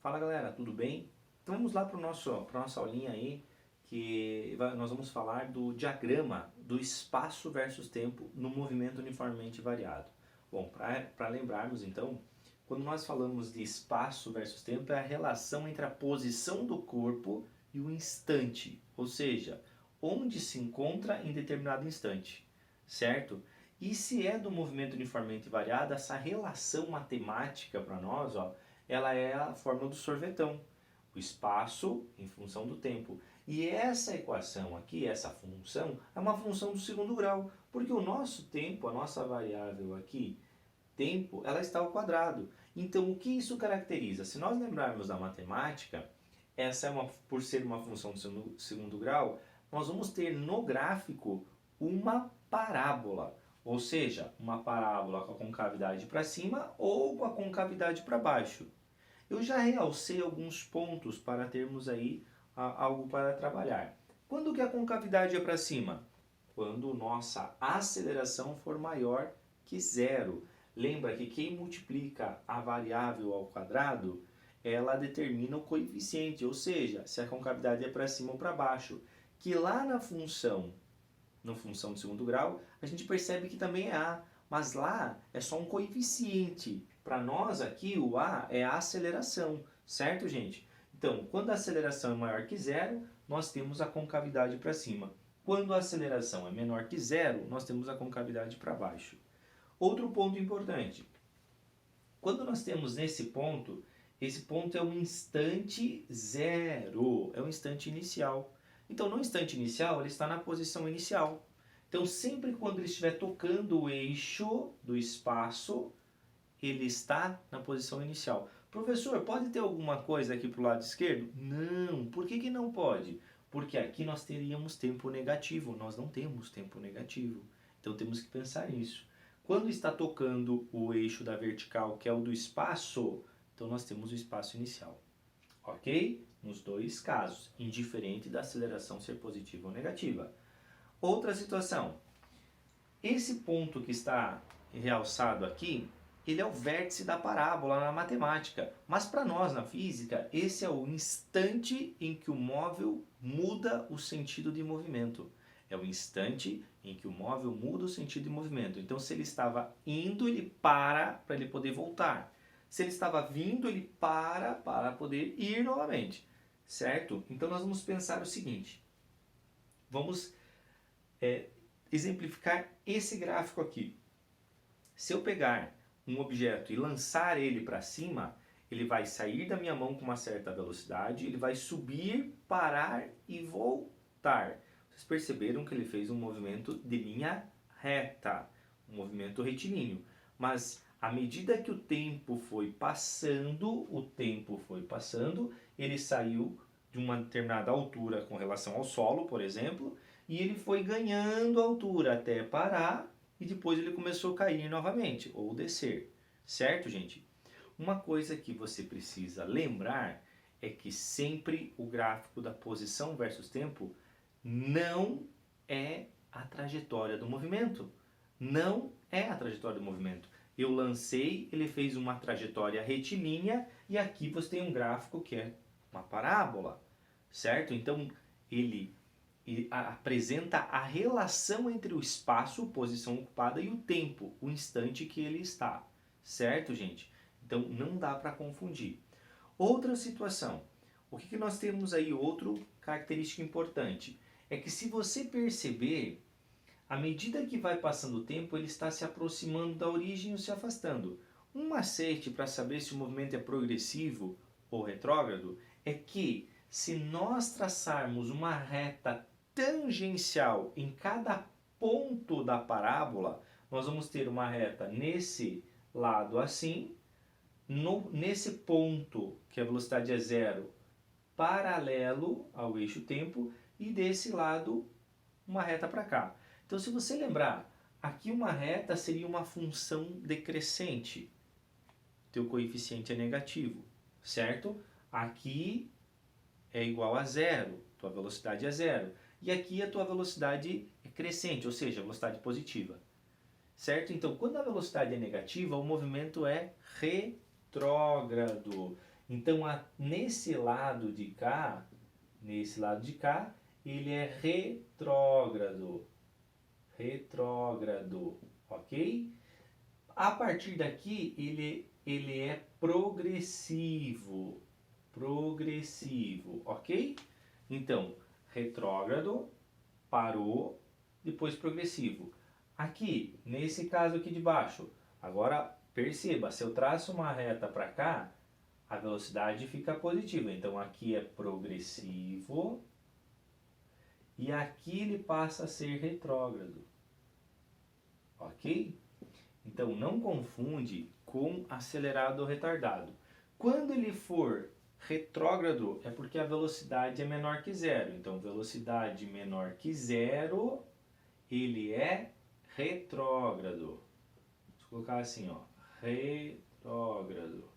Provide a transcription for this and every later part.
Fala galera, tudo bem? Então vamos lá para nossa aulinha aí, nós vamos falar do diagrama do espaço versus tempo no movimento uniformemente variado. Bom, para lembrarmos então, quando nós falamos de espaço versus tempo, é a relação entre a posição do corpo e o instante, ou seja, onde se encontra em determinado instante, certo? E se é do movimento uniformemente variado, essa relação matemática para nós, ó, ela é a fórmula do sorvetão, o espaço em função do tempo. E essa equação aqui, essa função, é uma função do segundo grau, porque o nosso tempo, a nossa variável aqui, tempo, ela está ao quadrado. Então, o que isso caracteriza? Se nós lembrarmos da matemática, essa é por ser uma função do segundo grau, nós vamos ter no gráfico uma parábola. Ou seja, uma parábola com a concavidade para cima ou com a concavidade para baixo. Eu já realcei alguns pontos para termos aí algo para trabalhar. Quando que a concavidade é para cima? Quando nossa aceleração for maior que zero. Lembra que quem multiplica a variável ao quadrado, ela determina o coeficiente, ou seja, se a concavidade é para cima ou para baixo. Que lá na função de segundo grau, a gente percebe que também é A, mas lá é só um coeficiente. Para nós aqui, o A é a aceleração, certo, gente? Então, quando a aceleração é maior que zero, nós temos a concavidade para cima. Quando a aceleração é menor que zero, nós temos a concavidade para baixo. Outro ponto importante. Quando nós temos esse ponto é um instante zero, é um instante inicial. Então, no instante inicial, ele está na posição inicial. Então, sempre quando ele estiver tocando o eixo do espaço, ele está na posição inicial. Professor, pode ter alguma coisa aqui para o lado esquerdo? Não. Por que não pode? Porque aqui nós teríamos tempo negativo. Nós não temos tempo negativo. Então, temos que pensar nisso. Quando está tocando o eixo da vertical, que é o do espaço, então nós temos o espaço inicial. Ok? Nos dois casos, indiferente da aceleração ser positiva ou negativa. Outra situação. Esse ponto que está realçado aqui, ele é o vértice da parábola na matemática. Mas para nós, na física, esse é o instante em que o móvel muda o sentido de movimento. É o instante em que o móvel muda o sentido de movimento. Então, se ele estava indo, ele para ele poder voltar. Se ele estava vindo, ele para poder ir novamente. Certo? Então, nós vamos pensar o seguinte. Vamos exemplificar esse gráfico aqui. Se eu pegar um objeto e lançar ele para cima, ele vai sair da minha mão com uma certa velocidade, ele vai subir, parar e voltar. Vocês perceberam que ele fez um movimento de linha reta, um movimento retilíneo. Mas à medida que o tempo foi passando, ele saiu de uma determinada altura com relação ao solo, por exemplo, e ele foi ganhando altura até parar e depois ele começou a cair novamente, ou descer. Certo, gente? Uma coisa que você precisa lembrar é que sempre o gráfico da posição versus tempo não é a trajetória do movimento. Não é a trajetória do movimento. Eu lancei, ele fez uma trajetória retilínea e aqui você tem um gráfico que é uma parábola, certo? Então ele apresenta a relação entre o espaço, posição ocupada, e o tempo, o instante que ele está, certo, gente? Então não dá para confundir. Outra situação, o que nós temos aí, outra característica importante, é que se você perceber, à medida que vai passando o tempo, ele está se aproximando da origem ou se afastando. Um macete para saber se o movimento é progressivo ou retrógrado é que, se nós traçarmos uma reta tangencial em cada ponto da parábola, nós vamos ter uma reta nesse lado assim, nesse ponto, que a velocidade é zero, paralelo ao eixo tempo, e desse lado uma reta para cá. Então, se você lembrar, aqui uma reta seria uma função decrescente. Teu coeficiente é negativo, certo? Aqui é igual a zero, tua velocidade é zero. E aqui a tua velocidade é crescente, ou seja, velocidade positiva. Certo? Então, quando a velocidade é negativa, o movimento é retrógrado. Então, nesse lado de cá, ele é retrógrado. Retrógrado, ok? A partir daqui, ele é progressivo. Progressivo, ok? Então, retrógrado, parou, depois progressivo. Aqui, nesse caso aqui de baixo, agora perceba, se eu traço uma reta para cá, a velocidade fica positiva. Então, aqui é progressivo e aqui ele passa a ser retrógrado, ok? Então, não confunde com acelerado ou retardado. Quando ele for retrógrado, é porque a velocidade é menor que zero. Então, velocidade menor que zero, ele é retrógrado. Vou colocar assim, ó, retrógrado.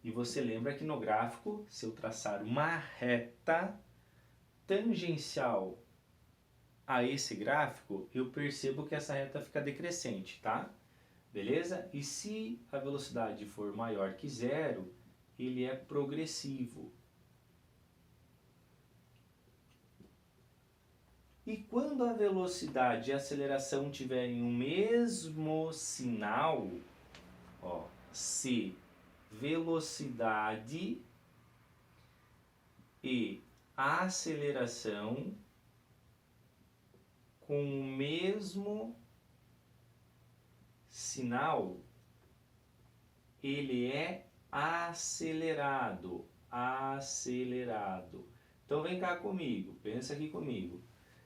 E você lembra que no gráfico, se eu traçar uma reta tangencial a esse gráfico, eu percebo que essa reta fica decrescente, tá? Beleza? E se a velocidade for maior que zero, ele é progressivo. E quando a velocidade e a aceleração tiverem o mesmo sinal, ó, se velocidade e aceleração com o mesmo sinal, ele é acelerado. Acelerado. Então vem cá comigo, pensa aqui comigo.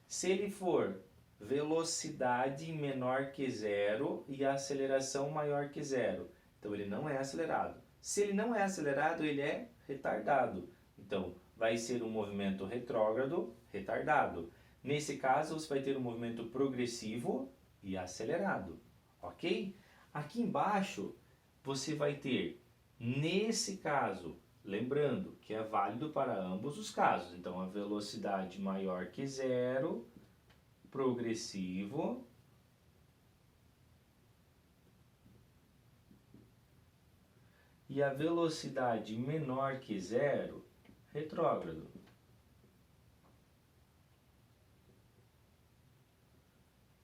Se ele for velocidade menor que zero e aceleração maior que zero, então ele não é acelerado. Se ele não é acelerado, ele é retardado. Então vai ser um movimento retrógrado, retardado. Nesse caso, você vai ter um movimento progressivo e acelerado, ok? Aqui embaixo, você vai ter, nesse caso, lembrando que é válido para ambos os casos. Então, a velocidade maior que zero, progressivo, e a velocidade menor que zero, retrógrado.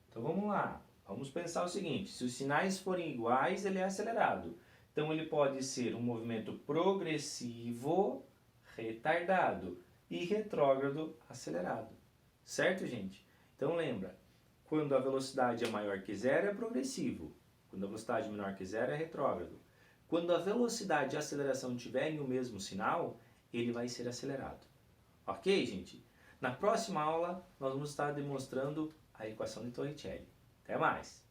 Então vamos lá, vamos pensar o seguinte, se os sinais forem iguais, ele é acelerado. Então ele pode ser um movimento progressivo, retardado, e retrógrado, acelerado. Certo, gente? Então lembra, quando a velocidade é maior que zero é progressivo, quando a velocidade é menor que zero é retrógrado. Quando a velocidade e a aceleração tiverem o mesmo sinal, ele vai ser acelerado. Ok, gente? Na próxima aula, nós vamos estar demonstrando a equação de Torricelli. Até mais!